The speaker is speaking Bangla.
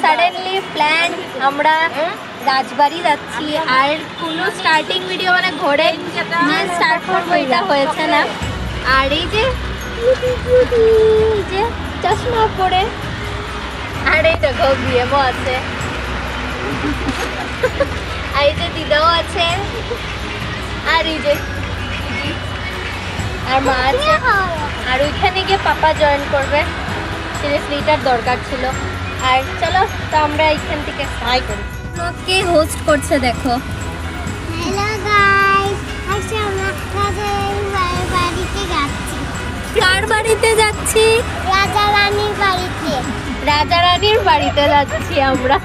সাডেনলি প্ল্যান আমরা রাজবাড়ি যাচ্ছি। আর কোনো স্টার্টিং ভিডিও মানে ঘোরে স্টার্ট করবো এটা হয়েছে না। আর এই যে চশমা পরে, আর এই দেখো বিয়েমও আছে, আর এই যে দিদাও আছে, আর এই যে আর মা আছে। আর ওইখানে গিয়ে পাপা জয়েন করবে, সিরিয়াসলি এটার দরকার ছিল। আর চলো তো আমরা এখান থেকে হাই করি। কে হোস্ট করছে দেখো। হ্যালো গাইস, আজকে আমরা রাজারানীর বাড়িতে যাচ্ছি। কার বাড়িতে যাচ্ছি? রাজা রানীর বাড়িতে। রাজা রানীর বাড়িতে যাচ্ছি আমরা।